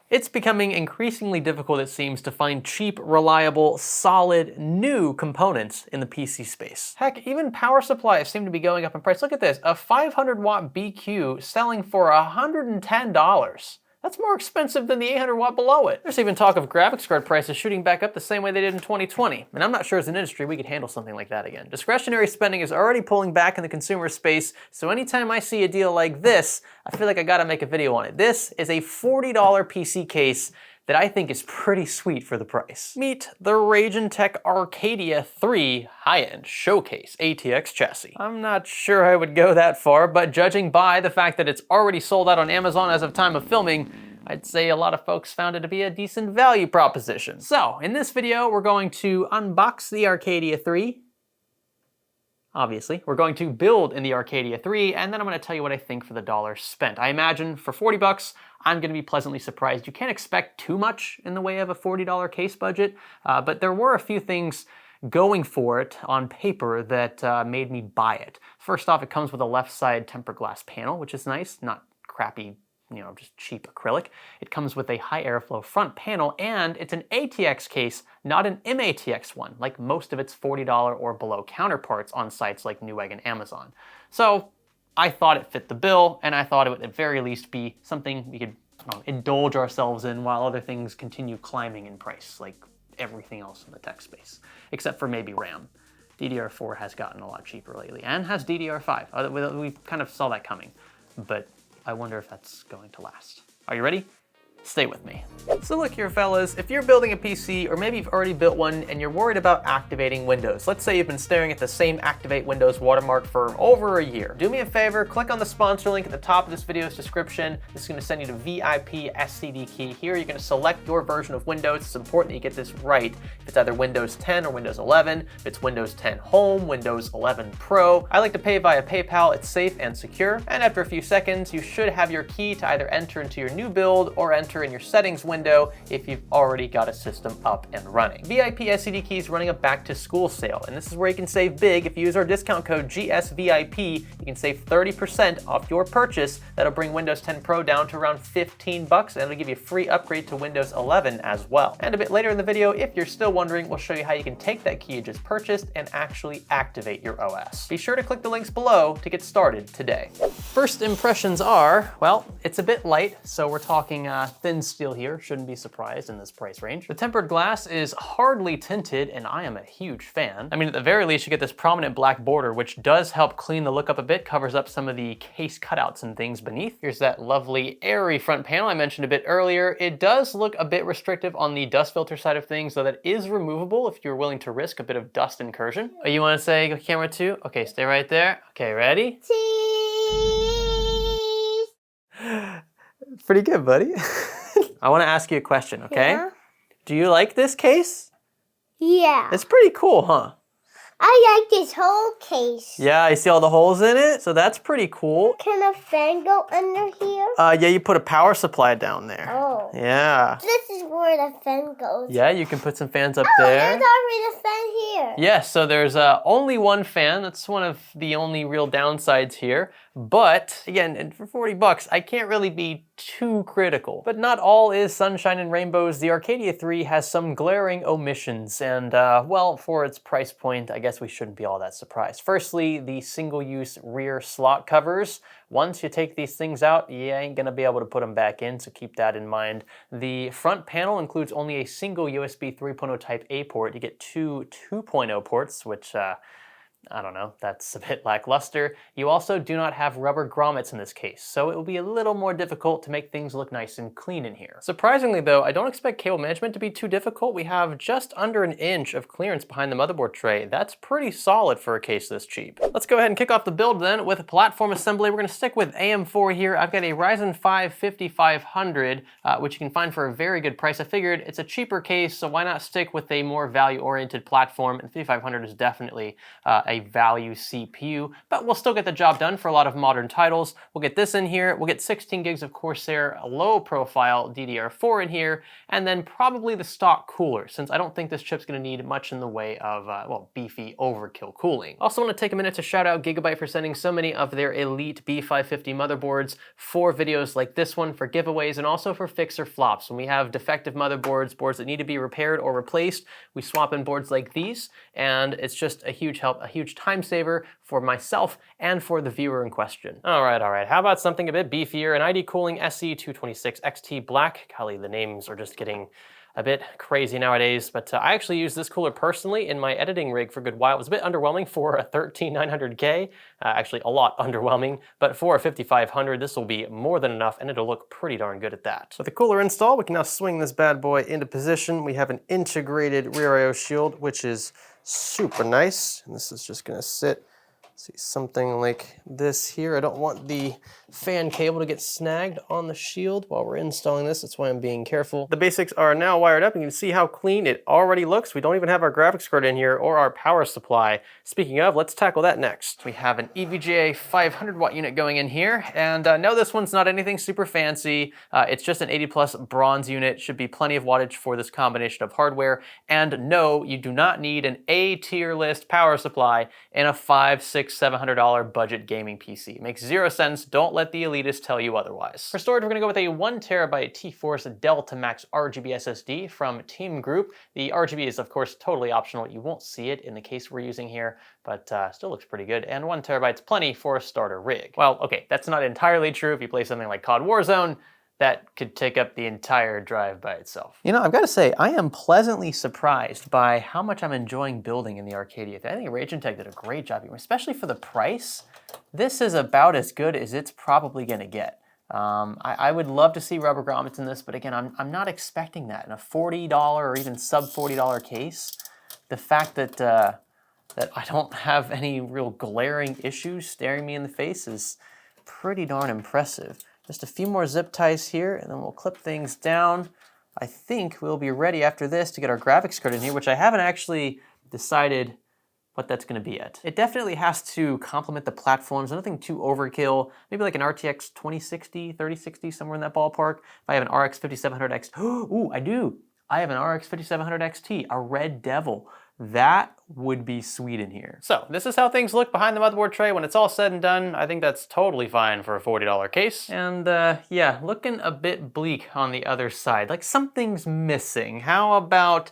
It's becoming increasingly difficult, it seems, to find cheap, reliable, solid, new components in the PC space. Heck, even power supplies seem to be going up in price. Look at this, a 500 watt BQ selling for $110. That's more expensive than the 800 watt below it. There's even talk of graphics card prices shooting back up the same way they did in 2020. And I'm not sure as an industry we could handle something like that again. Discretionary spending is already pulling back in the consumer space, so anytime I see a deal like this, I feel like I gotta make a video on it. This is a $40 PC case that I think is pretty sweet for the price. Meet the Ragen Tech Arcadia 3 high-end showcase ATX chassis. I'm not sure I would go that far, but judging by the fact that it's already sold out on Amazon as of time of filming, I'd say a lot of folks found it to be a decent value proposition. So, in this video, we're going to unbox the Arcadia 3. Obviously, we're going to build in the Arcadia 3, and then I'm going to tell you what I think for the dollars spent. I imagine for 40 bucks, I'm going to be pleasantly surprised. You can't expect too much in the way of a $40 case budget, but there were a few things going for it on paper that made me buy it. First off, it comes with a left side tempered glass panel, which is nice, not crappy, just cheap acrylic. It comes with a high airflow front panel, and it's an ATX case, not an MATX one, like most of its $40 or below counterparts on sites like Newegg and Amazon. So I thought it fit the bill, and I thought it would at very least be something we could indulge ourselves in while other things continue climbing in price, like everything else in the tech space, except for maybe RAM. DDR4 has gotten a lot cheaper lately, and has DDR5. We kind of saw that coming, but I wonder if that's going to last. Are you ready? Stay with me. So look here, fellas, if you're building a PC, or maybe you've already built one and you're worried about activating Windows, let's say you've been staring at the same Activate Windows watermark for over a year. Do me a favor, click on the sponsor link at the top of this video's description. This is going to send you to VIP SCD key. Here you're going to select your version of Windows. It's important that you get this right. If it's either Windows 10 or Windows 11, if it's Windows 10 Home, Windows 11 Pro. I like to pay via PayPal. It's safe and secure. And after a few seconds, you should have your key to either enter into your new build or enter in your settings window if you've already got a system up and running. VIP SCD Key is running a back to school sale, and this is where you can save big. If you use our discount code GSVIP, you can save 30% off your purchase. That'll bring Windows 10 Pro down to around 15 bucks, and it'll give you a free upgrade to Windows 11 as well. And a bit later in the video, if you're still wondering, we'll show you how you can take that key you just purchased and actually activate your OS. Be sure to click the links below to get started today. First impressions are, well, it's a bit light, so we're talking thin steel here, shouldn't be surprised in this price range. The tempered glass is hardly tinted, and I am a huge fan. I mean, at the very least, you get this prominent black border, which does help clean the look up a bit, covers up some of the case cutouts and things beneath. Here's that lovely airy front panel I mentioned a bit earlier. It does look a bit restrictive on the dust filter side of things, though that is removable if you're willing to risk a bit of dust incursion. Oh, you want to say camera 2? Okay, stay right there. Okay, ready? Cheese! Pretty good, buddy. I want to ask you a question, okay? Yeah. Do you like this case? Yeah. It's pretty cool, huh? I like this whole case. Yeah, I see all the holes in it, so that's pretty cool. Can a fan go under here? Yeah, you put a power supply down there. Oh. Yeah. This is where the fan goes. Yeah, you can put some fans up there. There's already a fan here. Yes, so there's only one fan. That's one of the only real downsides here. But again, and for 40 bucks, I can't really be too critical. But not all is sunshine and rainbows. The Arcadia 3 has some glaring omissions, and well, for its price point, I guess we shouldn't be all that surprised. Firstly, the single-use rear slot covers. Once you take these things out, you ain't gonna be able to put them back in, so keep that in mind. The front panel includes only a single USB 3.0 Type A port. You get two 2.0 ports, which I don't know, that's a bit lackluster. You also do not have rubber grommets in this case, so it will be a little more difficult to make things look nice and clean in here. Surprisingly though, I don't expect cable management to be too difficult. We have just under an inch of clearance behind the motherboard tray. That's pretty solid for a case this cheap. Let's go ahead and kick off the build then with a platform assembly. We're gonna stick with AM4 here. I've got a Ryzen 5 5500, which you can find for a very good price. I figured it's a cheaper case, so why not stick with a more value-oriented platform, and 5500 is definitely a value CPU, but we'll still get the job done for a lot of modern titles. We'll get this in here, we'll get 16 gigs of Corsair low profile DDR4 in here, and then probably the stock cooler, since I don't think this chip's gonna need much in the way of, well, beefy overkill cooling. Also want to take a minute to shout out Gigabyte for sending so many of their Elite B550 motherboards for videos like this one, for giveaways, and also for fix or flops. When we have defective motherboards, boards that need to be repaired or replaced, we swap in boards like these, and it's just a huge help, a huge time saver for myself and for the viewer in question. All right, how about something a bit beefier? An ID Cooling SE226 XT Black. Golly, the names are just getting a bit crazy nowadays, but I actually use this cooler personally in my editing rig for a good while. It was a bit underwhelming for a 13900K, actually a lot underwhelming, but for a 5500, this will be more than enough, and it'll look pretty darn good at that. With the cooler installed, we can now swing this bad boy into position. We have an integrated rear I/O shield, which is super nice, and this is just gonna sit, see, something like this here. I don't want the fan cable to get snagged on the shield while we're installing this. That's why I'm being careful. The basics are now wired up, and you can see how clean it already looks. We don't even have our graphics card in here or our power supply. Speaking of, let's tackle that next. We have an EVGA 500 watt unit going in here, and no, this one's not anything super fancy. It's just an 80 plus bronze unit. Should be plenty of wattage for this combination of hardware. And no, you do not need an A tier list power supply in a $500, $600, $700 budget gaming PC. It makes zero sense. Don't let the elitists tell you otherwise. For storage, we're gonna go with a 1TB T-Force Delta Max RGB SSD from Team Group. The RGB is of course totally optional. You won't see it in the case we're using here, but still looks pretty good. And 1TB's plenty for a starter rig. Well, okay, that's not entirely true. If you play something like COD Warzone, that could take up the entire drive by itself. You know, I've got to say, I am pleasantly surprised by how much I'm enjoying building in the Arcadia. I think Ragentech did a great job here, especially for the price. This is about as good as it's probably gonna get. I would love to see rubber grommets in this, but again, I'm not expecting that. In a $40 or even sub $40 case, the fact that that I don't have any real glaring issues staring me in the face is pretty darn impressive. Just a few more zip ties here, and then we'll clip things down. I think we'll be ready after this to get our graphics card in here, which I haven't actually decided what that's gonna be yet. It definitely has to complement the platforms, nothing too overkill. Maybe like an RTX 2060, 3060, somewhere in that ballpark. If I have an RX 5700 XT, ooh, I do. I have an RX 5700 XT, a Red Devil. That would be sweet in here. So this is how things look behind the motherboard tray when it's all said and done. I think that's totally fine for a $40 case. And yeah, looking a bit bleak on the other side, like something's missing. How about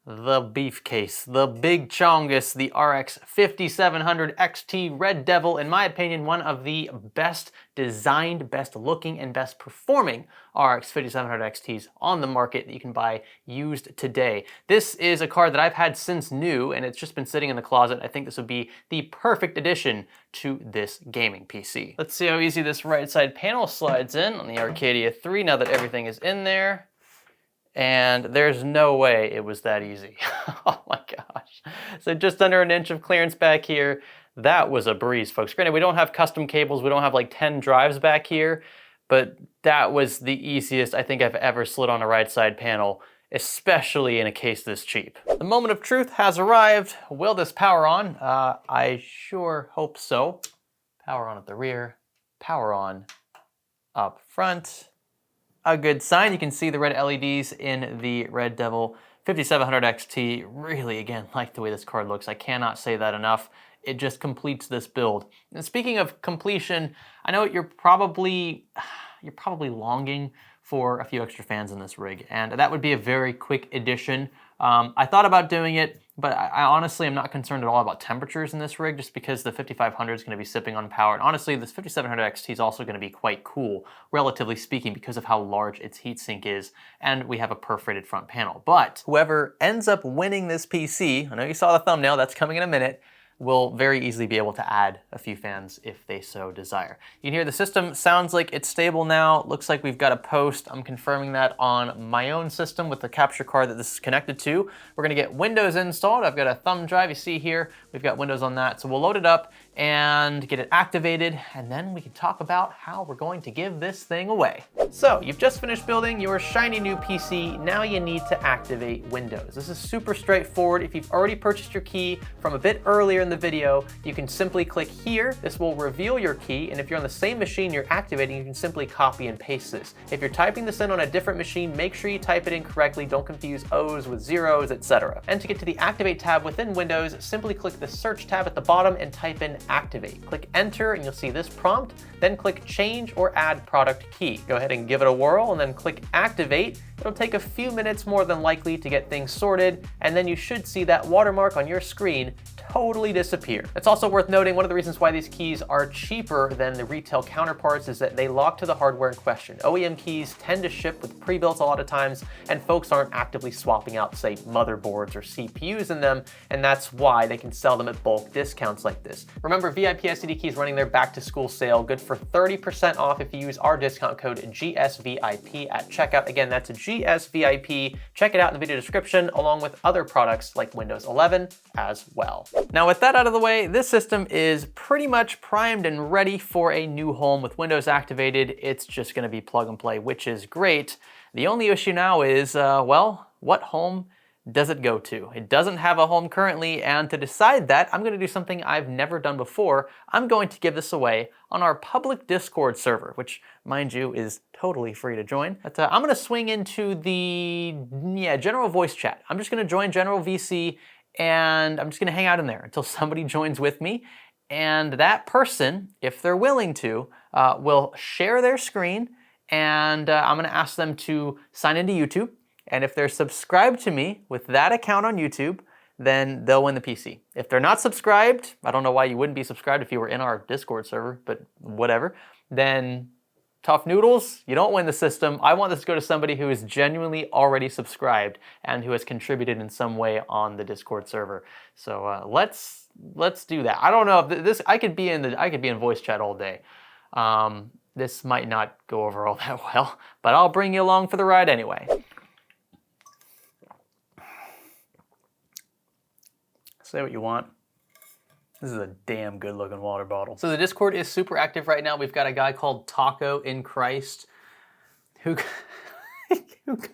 the beef case, the big chongus, the RX 5700 XT Red Devil, in my opinion, one of the best designed, best looking, and best performing RX 5700 XTs on the market that you can buy used today. This is a card that I've had since new, and it's just been sitting in the closet. I think this would be the perfect addition to this gaming PC. Let's see how easy this right side panel slides in on the Arcadia 3 now that everything is in there. And there's no way it was that easy. Oh my gosh. So just under an inch of clearance back here. That was a breeze, folks. Granted, we don't have custom cables. We don't have like 10 drives back here, but that was the easiest I think I've ever slid on a right side panel, especially in a case this cheap. The moment of truth has arrived. Will this power on? I sure hope so. Power on at the rear, power on up front. A good sign. You can see the red LEDs in the Red Devil 5700 XT. Really, again, like the way this card looks. I cannot say that enough. It just completes this build. And speaking of completion, I know you're probably longing for a few extra fans in this rig, and that would be a very quick addition. I thought about doing it, but I honestly am not concerned at all about temperatures in this rig, just because the 5500 is going to be sipping on power. And honestly, this 5700 XT is also going to be quite cool, relatively speaking, because of how large its heatsink is, and we have a perforated front panel. But whoever ends up winning this PC, I know you saw the thumbnail, that's coming in a minute, will very easily be able to add a few fans if they so desire. You can hear the system sounds like it's stable now. Looks like we've got a post. I'm confirming that on my own system with the capture card that this is connected to. We're gonna get Windows installed. I've got a thumb drive, you see here. We've got Windows on that. So we'll load it up and get it activated, and then we can talk about how we're going to give this thing away. So you've just finished building your shiny new PC. Now you need to activate Windows. This is super straightforward. If you've already purchased your key from a bit earlier in the video, you can simply click here. This will reveal your key, and if you're on the same machine you're activating, you can simply copy and paste this. If you're typing this in on a different machine, make sure you type it in correctly. Don't confuse O's with zeros, etc. And to get to the Activate tab within Windows, simply click the Search tab at the bottom and type in Activate. Click Enter and you'll see this prompt, then click Change or Add Product Key. Go ahead and give it a whirl and then click Activate. It'll take a few minutes more than likely to get things sorted, and then you should see that watermark on your screen totally disappear. It's also worth noting one of the reasons why these keys are cheaper than the retail counterparts is that they lock to the hardware in question. OEM keys tend to ship with pre-built a lot of times, and folks aren't actively swapping out, say, motherboards or CPUs in them, and that's why they can sell them at bulk discounts like this. Remember, VIP STD Keys running their back to school sale, good for 30% off if you use our discount code GSVIP at checkout. Again, that's GSVIP. Check it out in the video description, along with other products like Windows 11 as well. Now with that out of the way, this system is pretty much primed and ready for a new home with Windows activated. It's just gonna be plug and play, which is great. The only issue now is, well, what home does it go to? It doesn't have a home currently, and to decide that, I'm gonna do something I've never done before. I'm going to give this away on our public Discord server, which, mind you, is totally free to join. But I'm gonna swing into the general voice chat. I'm just gonna join general VC, and I'm just gonna hang out in there until somebody joins with me. And that person, if they're willing to, will share their screen, and I'm gonna ask them to sign into YouTube. And if they're subscribed to me with that account on YouTube, then they'll win the PC. If they're not subscribed, I don't know why you wouldn't be subscribed if you were in our Discord server, but whatever, then tough noodles, you don't win the system. I want this to go to somebody who is genuinely already subscribed and who has contributed in some way on the Discord server. So let's do that. I don't know if this, I could be in voice chat all day. This might not go over all that well, but I'll bring you along for the ride anyway. Say what you want. This is a damn good looking water bottle. So the Discord is super active right now. We've got a guy called Taco in Christ who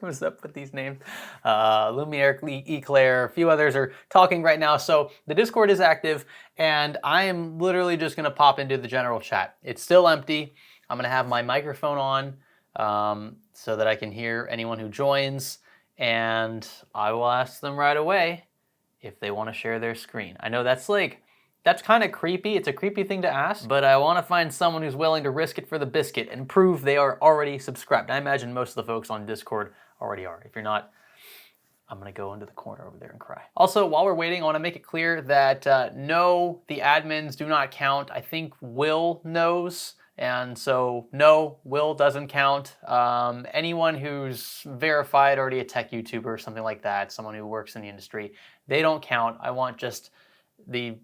comes up with these names. Lumiere, Eclair, a few others are talking right now. So the Discord is active, and I am literally just gonna pop into the general chat. It's still empty. I'm gonna have my microphone on so that I can hear anyone who joins, and I will ask them right away if they want to share their screen. I know that's kind of creepy. It's a creepy thing to ask, but I want to find someone who's willing to risk it for the biscuit and prove they are already subscribed. I imagine most of the folks on Discord already are. If you're not, I'm gonna go into the corner over there and cry. Also, while we're waiting, I want to make it clear that no, the admins do not count. I think Will knows. And so, no, Will doesn't count. Anyone who's verified, already a tech YouTuber or something like that, someone who works in the industry, they don't count. I want just the,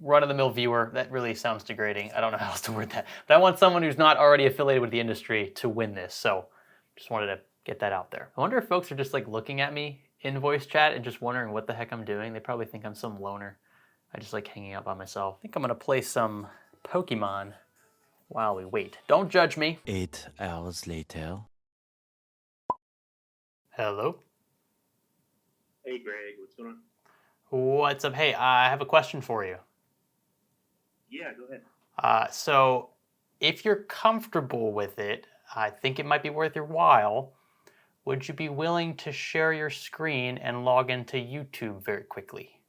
run-of-the-mill viewer. That really sounds degrading. I don't know how else to word that. But I want someone who's not already affiliated with the industry to win this. So, just wanted to get that out there. I wonder if folks are just like looking at me in voice chat and just wondering what the heck I'm doing. They probably think I'm some loner. I just like hanging out by myself. I think I'm gonna play some Pokemon while we wait. Don't judge me. 8 hours later. Hello? Hey Greg, what's going on? What's up? Hey, I have a question for you. Yeah, go ahead. So, if you're comfortable with it, I think it might be worth your while. Would you be willing to share your screen and log into YouTube very quickly?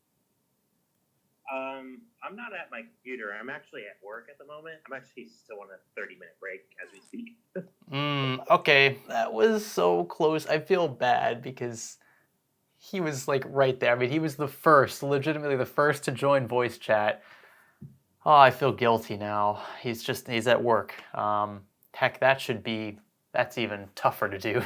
I'm not at my computer. I'm actually at work at the moment. I'm actually still on a 30-minute break as we speak. Okay, that was so close. I feel bad because he was like right there. I mean, he was the first, legitimately the first to join voice chat. Oh, I feel guilty now. He's at work. Heck, that's even tougher to do,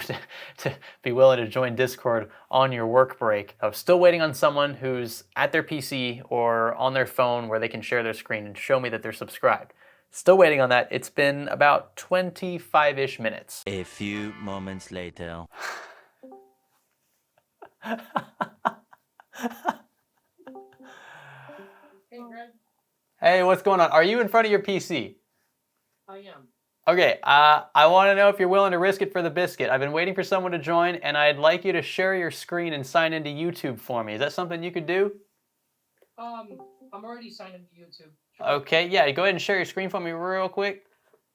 to be willing to join Discord on your work break. I was still waiting on someone who's at their PC or on their phone where they can share their screen and show me that they're subscribed. Still waiting on that. It's been about 25-ish minutes. A few moments later. Hey, Greg. Hey, what's going on? Are you in front of your PC? I am. Okay, I want to know if you're willing to risk it for the biscuit. I've been waiting for someone to join, and I'd like you to share your screen and sign into YouTube for me. Is that something you could do? I'm already signed into YouTube. Okay, yeah, go ahead and share your screen for me real quick,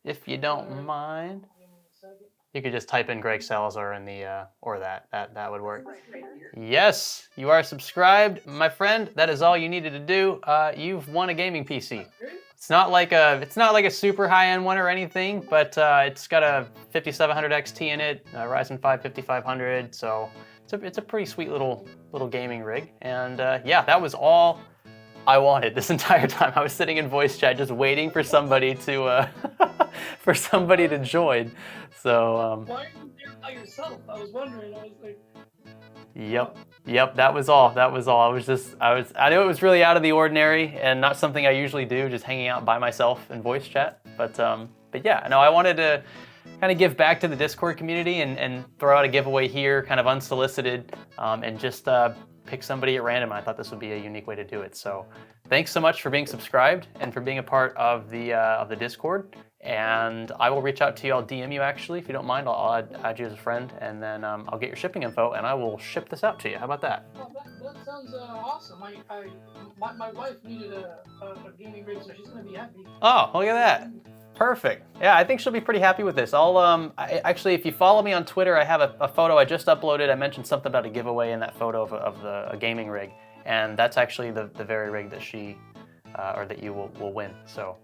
if you don't Alright. mind. Give me a second. You could just type in Greg Salazar in the, or that would work. Yes, you are subscribed, my friend. That is all you needed to do. You've won a gaming PC. It's not like a super high-end one or anything, but it's got a 5700 XT in it, a Ryzen 5 5500, so it's a pretty sweet little gaming rig. And yeah, that was all I wanted this entire time. I was sitting in voice chat just waiting for somebody to join. So Why are you there by yourself? I was wondering. I was like, Yep, that was all. I knew it was really out of the ordinary and not something I usually do, just hanging out by myself in voice chat. But yeah, no, I wanted to kind of give back to the Discord community and throw out a giveaway here, kind of unsolicited, and just pick somebody at random. I thought this would be a unique way to do it. So thanks so much for being subscribed and for being a part of the Discord. And I will reach out to you. I'll DM you actually, if you don't mind. I'll add you as a friend, and then I'll get your shipping info, and I will ship this out to you. How about that? oh, that sounds awesome. My wife needed a gaming rig, so she's gonna be happy. Oh, look at that. Perfect. Yeah, I think she'll be pretty happy with this. Actually, if you follow me on Twitter, I have a photo I just uploaded. I mentioned something about a giveaway in that photo of a gaming rig, and that's actually the very rig that or that you will win. So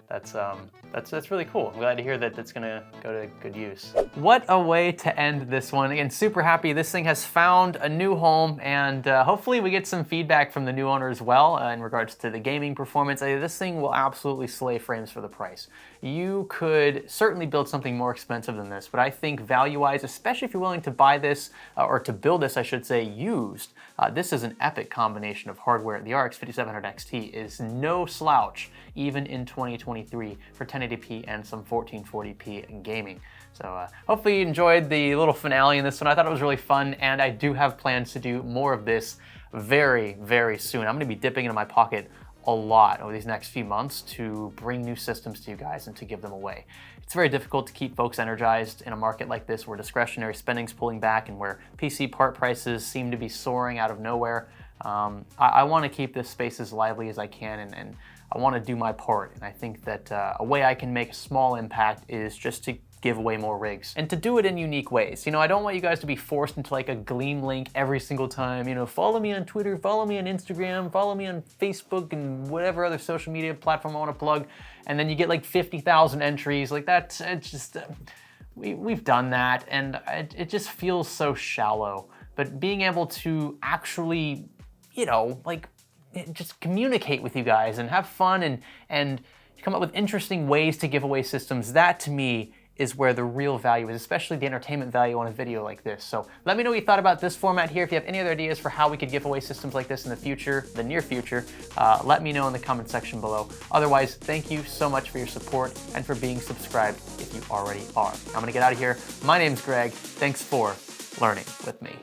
that's really cool. I'm glad to hear that that's gonna go to good use. What a way to end this one. Again, super happy this thing has found a new home, and hopefully we get some feedback from the new owner as well in regards to the gaming performance. This thing will absolutely slay frames for the price. You could certainly build something more expensive than this, but I think value-wise, especially if you're willing to buy this, or to build this, I should say, used, this is an epic combination of hardware. The RX 5700 XT is no slouch, even in 2023 for 1080p and some 1440p gaming. So hopefully you enjoyed the little finale in this one. I thought it was really fun, and I do have plans to do more of this very, very soon. I'm gonna be dipping into my pocket a lot over these next few months to bring new systems to you guys and to give them away. It's very difficult to keep folks energized in a market like this where discretionary spending's pulling back and where PC part prices seem to be soaring out of nowhere. I want to keep this space as lively as I can, and I want to do my part. And I think that a way I can make a small impact is just to give away more rigs and to do it in unique ways. You know, I don't want you guys to be forced into like a Gleam link every single time. You know, follow me on Twitter, follow me on Instagram, follow me on Facebook and whatever other social media platform I want to plug, and then you get like 50,000 entries. Like that's it's just we've done that, and it just feels so shallow. But being able to actually, you know, like just communicate with you guys and have fun and come up with interesting ways to give away systems, that to me is where the real value is, especially the entertainment value on a video like this. So let me know what you thought about this format here. If you have any other ideas for how we could give away systems like this in the future, the near future, let me know in the comment section below. Otherwise, thank you so much for your support and for being subscribed if you already are. I'm gonna get out of here. My name's Greg. Thanks for learning with me.